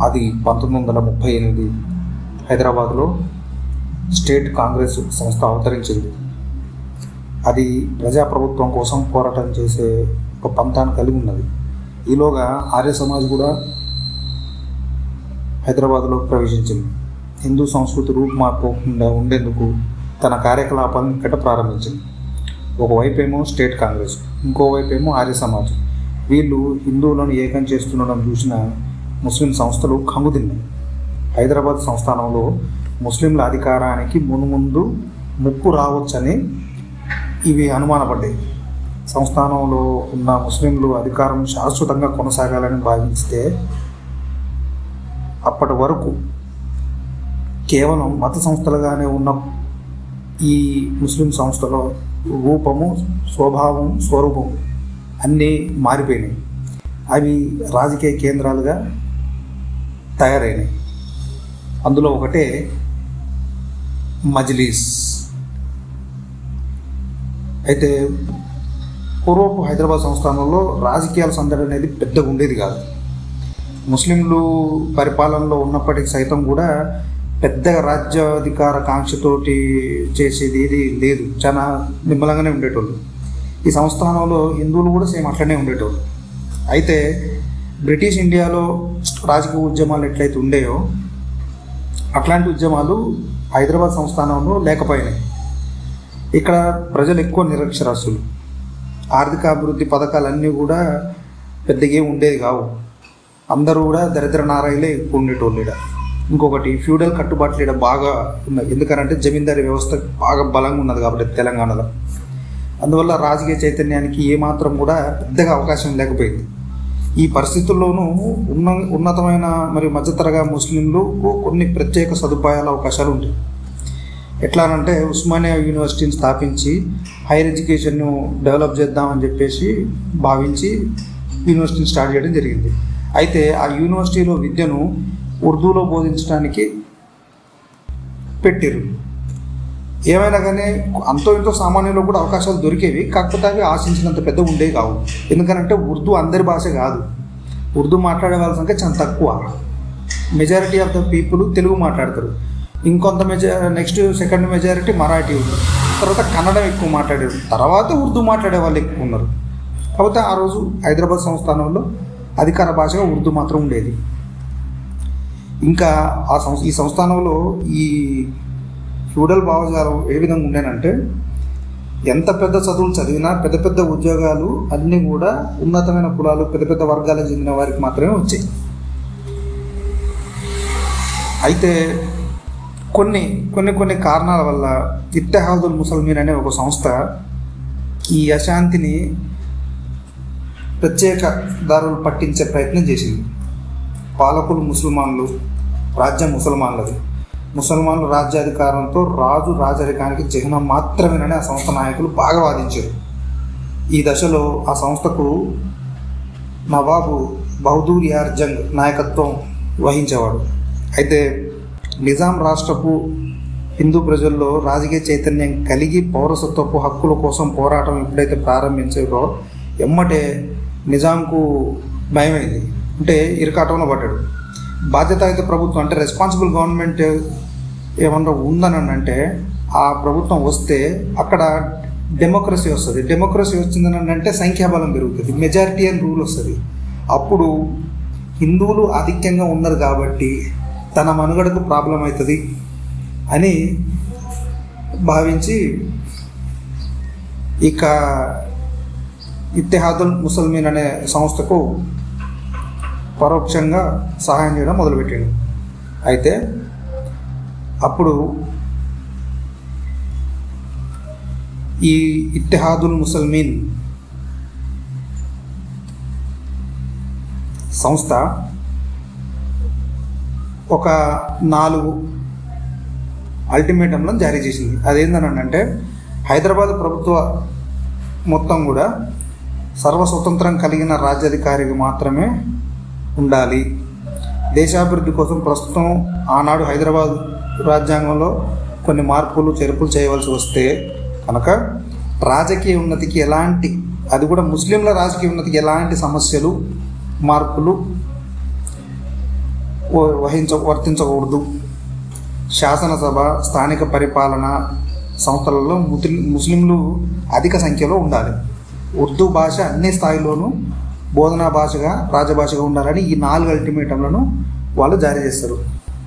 అది 1938 హైదరాబాద్లో స్టేట్ కాంగ్రెస్ సంస్థ అవతరించింది. అది ప్రజాప్రభుత్వం కోసం పోరాటం చేసే ఒక పంతాన్ని కలిగి ఉన్నది. ఈలోగా ఆర్య సమాజ్ కూడా హైదరాబాద్లో ప్రవేశించింది. హిందూ సంస్కృతి రూపుమాపోకుండా ఉండేందుకు తన కార్యకలాపాలను ఇక్కడ ప్రారంభించింది. ఒకవైపేమో స్టేట్ కాంగ్రెస్, ఇంకోవైపేమో ఆర్య సమాజ్. వీళ్ళు హిందువులను ఏకం చేస్తుండడం చూసిన ముస్లిం సంస్థలు కంగుతిన్నాయి. హైదరాబాద్ సంస్థానంలో ముస్లింల అధికారానికి మున్ముందు ముప్పు రావచ్చని ఇవి అనుమానపడ్డాయి. సంస్థానంలో ఉన్న ముస్లింలు అధికారం శాశ్వతంగా కొనసాగాలని భావిస్తే అప్పటి వరకు కేవలం మత సంస్థలుగానే ఉన్న ఈ ముస్లిం సంస్థలో రూపము, స్వభావం, స్వరూపం అన్నీ మారిపోయినాయి. అవి రాజకీయ కేంద్రాలుగా తయారైనాయి. అందులో ఒకటే మజ్లిస్. అయితే పూర్వపు హైదరాబాద్ సంస్థానంలో రాజకీయాల సందడి అనేది పెద్దగా ఉండేది కాదు. ముస్లింలు పరిపాలనలో ఉన్నప్పటికీ సైతం కూడా పెద్దగా రాజ్యాధికార కాంక్షతోటి చేసేది ఏది లేదు. చాలా నిమ్మలంగానే ఉండేటోళ్ళు. ఈ సంస్థానంలో హిందువులు కూడా సేమ్ అట్లనే ఉండేటోళ్ళు. అయితే బ్రిటిష్ ఇండియాలో రాజకీయ ఉద్యమాలు ఎట్లయితే ఉండేయో అట్లాంటి ఉద్యమాలు హైదరాబాద్ సంస్థానంలో లేకపోయినాయి. ఇక్కడ ప్రజలు ఎక్కువ నిరక్షరాస్యులు. ఆర్థిక అభివృద్ధి పథకాలన్నీ కూడా పెద్దగా ఉండేది కావు. అందరూ కూడా దరిద్ర నారాయలే ఎక్కువ ఉండేటోళ్ళు. ఇంకొకటి ఫ్యూడల్ కట్టుబాట్లు ఇక్కడ బాగా ఉన్నాయి. ఎందుకంటే జమీందారీ వ్యవస్థ బాగా బలంగా ఉన్నది కాబట్టి తెలంగాణలో. అందువల్ల రాజకీయ చైతన్యానికి ఏమాత్రం కూడా పెద్దగా అవకాశం లేకపోయింది. ఈ పరిస్థితుల్లోనూ ఉన్నతమైన మరియు మధ్యతరగతి ముస్లింలు కొన్ని ప్రత్యేక సదుపాయాల అవకాశాలు ఉంటాయి. ఎట్లానంటే ఉస్మానియా యూనివర్సిటీని స్థాపించి హైయర్ ఎడ్యుకేషన్ను డెవలప్ చేద్దామని చెప్పేసి భావించి యూనివర్సిటీని స్టార్ట్ చేయడం జరిగింది. అయితే ఆ యూనివర్సిటీలో విద్యను ఉర్దూలో బోధించడానికి పెట్టారు. ఏమైనా కానీ అంతో ఇంతో సామాన్యులకు కూడా అవకాశాలు దొరికేవి. కాకపోతే అవి ఆశించినంత పెద్ద ఉండేవి కావు. ఎందుకంటే ఉర్దూ అందరి భాష కాదు. ఉర్దూ మాట్లాడే వాళ్ళ సంఖ్య చాలా తక్కువ. Majority of the people Telugu మాట్లాడతారు. ఇంకొంత నెక్స్ట్ సెకండ్ మెజారిటీ మరాఠీ ఉంది. తర్వాత కన్నడం ఎక్కువ మాట్లాడారు. తర్వాత ఉర్దూ మాట్లాడే వాళ్ళు ఎక్కువ ఉన్నారు. కాకపోతే ఆ రోజు హైదరాబాద్ సంస్థానంలో అధికార భాషగా ఉర్దూ మాత్రం ఉండేది. ఇంకా ఈ సంస్థానంలో ఈ ఫ్యూడల్ భావజాలం ఏ విధంగా ఉండేనంటే ఎంత పెద్ద చదువులు చదివినా పెద్ద పెద్ద ఉద్యోగాలు అన్నీ కూడా ఉన్నతమైన కులాలు, పెద్ద పెద్ద వర్గాలకు చెందిన వారికి మాత్రమే వచ్చాయి. అయితే కొన్ని కారణాల వల్ల ఇత్తెహాదుల్ ముసల్మీన్ అనే ఒక సంస్థ ఈ అశాంతిని ప్రత్యేక దారులు పట్టించే ప్రయత్నం చేసింది. పాలకులు ముస్లిమాన్లు, రాజ్యం ముసల్మాన్లది. ముసల్మాన్లు రాజ్యాధికారంతో రాజు రాజరికానికి చిహ్నం మాత్రమేనని ఆ సంస్థ నాయకులు బాగా వాదించారు. ఈ దశలో ఆ సంస్థకు నవాబు బహదూర్ యార్ జంగ్ నాయకత్వం వహించేవాడు. అయితే నిజాం రాష్ట్రపు హిందూ ప్రజల్లో రాజకీయ చైతన్యం కలిగి పౌరసత్వపు హక్కుల కోసం పోరాటం ఎప్పుడైతే ప్రారంభించారో ఎమ్మటే నిజాంకు భయమైంది. అంటే ఇరకాటంలో పడ్డాడు. బాధ్యతాయుత ప్రభుత్వం అంటే రెస్పాన్సిబుల్ గవర్నమెంట్ ఏమన్నా ఉందని అంటే ఆ ప్రభుత్వం వస్తే అక్కడ డెమోక్రసీ వస్తుంది. డెమోక్రసీ వచ్చిందని అంటే సంఖ్యాబలం పెరుగుతుంది, మెజారిటీ అని రూల్ వస్తుంది. అప్పుడు హిందువులు ఆధిక్యంగా ఉన్నారు కాబట్టి తన మనుగడకు ప్రాబ్లం అవుతుంది అని భావించి ఇక ఇత్తెహాదుల్ ముసల్మీన్ అనే సంస్థకు పరోక్షంగా సహాయం చేయడం మొదలుపెట్టాడు. అయితే అప్పుడు ఈ ఇత్తెహాదుల్ ముసల్మీన్ సంస్థ ఒక 4 అల్టిమేటంలను జారీ చేసింది. అదేంటనంటే హైదరాబాద్ ప్రభుత్వ మొత్తం కూడా సర్వస్వతంత్రం కలిగిన రాజ్యాధికారికి మాత్రమే ఉండాలి. దేశాభివృద్ధి కోసం ప్రస్తుతం ఆనాడు హైదరాబాద్ రాజ్యాంగంలో కొన్ని మార్పులు చేర్పులు చేయవలసి వస్తే కనుక రాజకీయ ఉన్నతికి ఎలాంటి, అది కూడా ముస్లింల రాజకీయ ఉన్నతికి ఎలాంటి సమస్యలు మార్పులు వర్తించకూడదు. శాసనసభ, స్థానిక పరిపాలన సంస్థలలో ముస్లింలు అధిక సంఖ్యలో ఉండాలి. ఉర్దూ భాష అన్ని స్థాయిలోనూ బోధనా భాషగా, రాజభాషగా ఉండాలని ఈ 4 అల్టిమేటంలను వాళ్ళు జారీ చేస్తారు.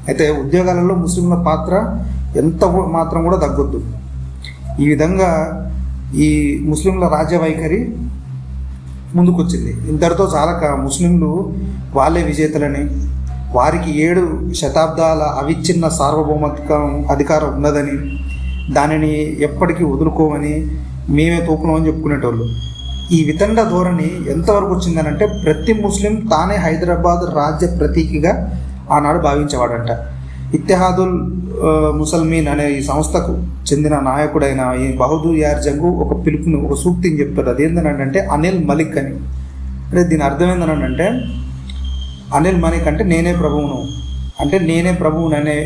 అయితే ఉద్యోగాలలో ముస్లింల పాత్ర ఎంత మాత్రం కూడా తగ్గొద్దు. ఈ విధంగా ఈ ముస్లింల రాజ్య వైఖరి ముందుకొచ్చింది. ఇంతటితో చాలక ముస్లింలు వాళ్ళే విజేతలని, వారికి 7 శతాబ్దాల అవిచ్ఛిన్న అధికారం ఉన్నదని, దానిని ఎప్పటికీ వదులుకోమని, మేమే తోపునమని చెప్పుకునేటోళ్ళు. ఈ వితండ ధోరణి ఎంతవరకు వచ్చిందనంటే ప్రతి ముస్లిం తానే హైదరాబాద్ రాజ్య ప్రతీకగా ఆనాడు భావించేవాడంట. ఇత్తెహాదుల్ ముసల్మీన్ అనే ఈ సంస్థకు చెందిన నాయకుడైన ఈ బహదూర్ యార్ జంగ్ ఒక పిలుపుని, ఒక సూక్తిని చెప్తాడు. అదేంటంటే అనిల్ మలిక్ అని. అంటే దీని అర్థం ఏంటంటే అనిల్ మలిక్ అంటే నేనే ప్రభువును, అంటే నేనే ప్రభువును అనే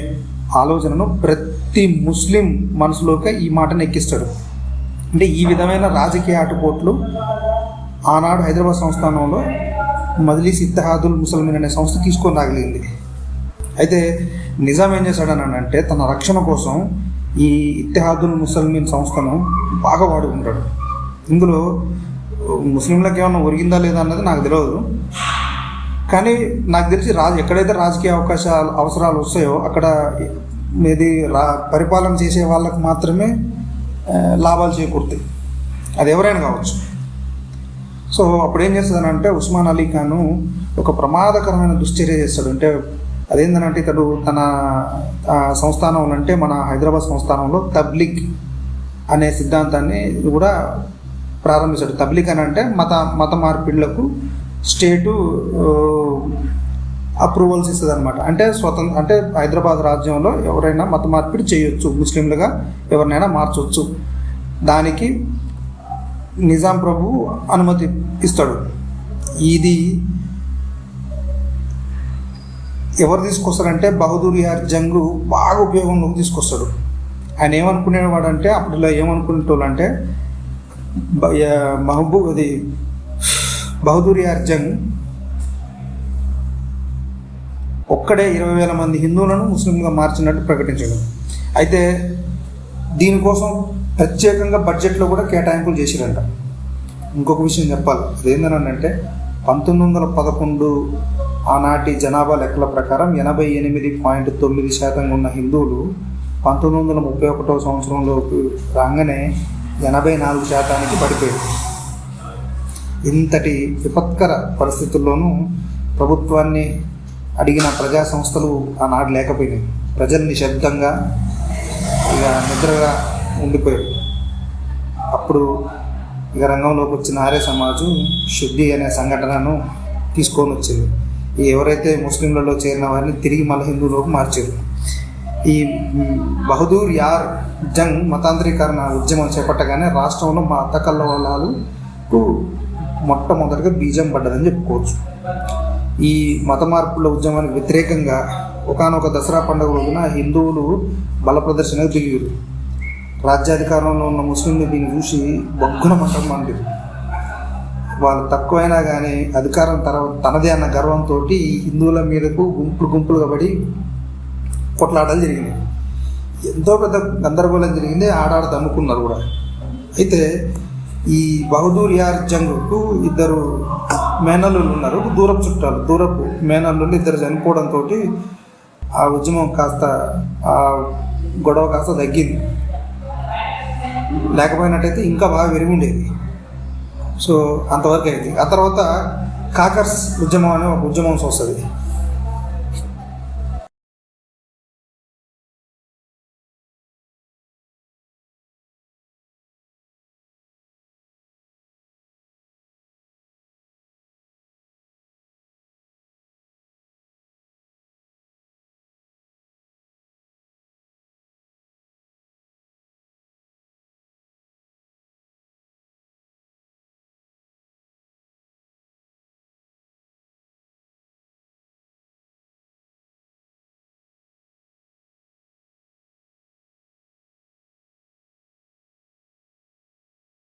ఆలోచనను ప్రతి ముస్లిం మనసులోకి ఈ మాటను ఎక్కిస్తాడు. అంటే ఈ విధమైన రాజకీయ ఆటుపోట్లు ఆనాడు హైదరాబాద్ సంస్థానంలో మజ్లిస్ ఇత్తెహాదుల్ ముసల్మీన్ అనే సంస్థ తీసుకొని రాగలిగింది. అయితే నిజాం ఏం చేశాడని అంటే తన రక్షణ కోసం ఈ ఇత్తెహాదుల్ ముసల్మీన్ సంస్థను బాగా వాడుకుంటాడు. ఇందులో ముస్లింలకు ఏమన్నా ఒరిగిందా లేదా అన్నది నాకు తెలియదు, కానీ నాకు తెలిసి ఎక్కడైతే రాజకీయ అవసరాలు వస్తాయో అక్కడ ఇది పరిపాలన చేసే వాళ్ళకు మాత్రమే లాభాలు చేకూరుతాయి, అది ఎవరైనా కావచ్చు. సో అప్పుడు ఏం చేస్తాడంటే ఉస్మాన్ అలీ ఖాను ఒక ప్రమాదకరమైన దుశ్చర్య చేస్తాడు. అంటే అదేంటంటే ఇతడు తన సంస్థానంలో, అంటే మన హైదరాబాద్ సంస్థానంలో తబ్లిగ్ అనే సిద్ధాంతాన్ని కూడా ప్రారంభించాడు. తబ్లిగ్ అని అంటే మత మార్పిడులకు స్టేటు అప్రూవల్స్ ఇస్తుంది అనమాట. అంటే అంటే హైదరాబాద్ రాజ్యంలో ఎవరైనా మత మార్పిడి చేయొచ్చు, ముస్లింలుగా ఎవరినైనా మార్చవచ్చు. దానికి నిజాం ప్రభు అనుమతి ఇస్తాడు. ఇది ఎవరు తీసుకొస్తారంటే బహదూర్ యార్ జంగ్ బాగా ఉపయోగంలోకి తీసుకొస్తాడు. ఆయన ఏమనుకునేవాడు అంటే అప్పుడు ఏమనుకునేటోళ్ళు అంటే బహదూర్ యార్ జంగ్ ఒక్కడే 20,000 మంది హిందువులను ముస్లింగా మార్చినట్టు ప్రకటించాడు. అయితే దీనికోసం ప్రత్యేకంగా బడ్జెట్లో కూడా కేటాయింపులు చేసిరంట. ఇంకొక విషయం చెప్పాలి, అదేంటంటే 1911 ఆనాటి జనాభా లెక్కల ప్రకారం 88.9% ఉన్న హిందువులు 1931 సంవత్సరంలోకి రాగానే 84% పడిపోయారు. ఇంతటి విపత్కర పరిస్థితుల్లోనూ ప్రభుత్వాన్ని అడిగిన ప్రజా సంస్థలు ఆనాడు లేకపోయినాయి. ప్రజలు నిశ్శబ్దంగా నిద్రగా ఉండిపోయారు. అప్పుడు రంగంలోకి వచ్చిన ఆర్య సమాజం శుద్ధి అనే సంఘటనను తీసుకొని వచ్చింది. ఎవరైతే ముస్లింలలో చేరిన వారిని తిరిగి మళ్ళీ హిందువులోకి మార్చారు. ఈ బహదూర్ యార్ జంగ్ మతాంతరీకరణ ఉద్యమం చేపట్టగానే రాష్ట్రంలో మత కల్లవలాలకు మొట్టమొదటిగా బీజం పడ్డదని చెప్పుకోవచ్చు. ఈ మత మార్పుల ఉద్యమానికి వ్యతిరేకంగా ఒకానొక దసరా పండుగ రోజున హిందువులు బల ప్రదర్శనకు దిగారు. రాజ్యాధికారంలో ఉన్న ముస్లింలు దీన్ని చూసి బొగ్గున మతం మంది. వాళ్ళు తక్కువైనా కానీ అధికారం తనదే అన్న గర్వంతో ఈ హిందువుల మీదకు గుంపులుగా పడి కొట్లాటలు జరిగినాయి. ఎంతో పెద్ద గందరగోళం జరిగింది, ఆడాడ దమ్ముకున్నారు కూడా. అయితే ఈ బహదూర్ యార్ జంగ్కు 2 మేనల్లులు ఉన్నారు, దూరపు మేనల్లులు 2 చనిపోవడంతో ఆ ఉద్యమం ఆ గొడవ కాస్త తగ్గింది. లేకపోయినట్టయితే ఇంకా బాగా విరిగుండేది. సో అంతవరకు అయింది. ఆ తర్వాత కాకర్స్ ఉద్యమం అనే ఒక ఉద్యమం వస్తుంది.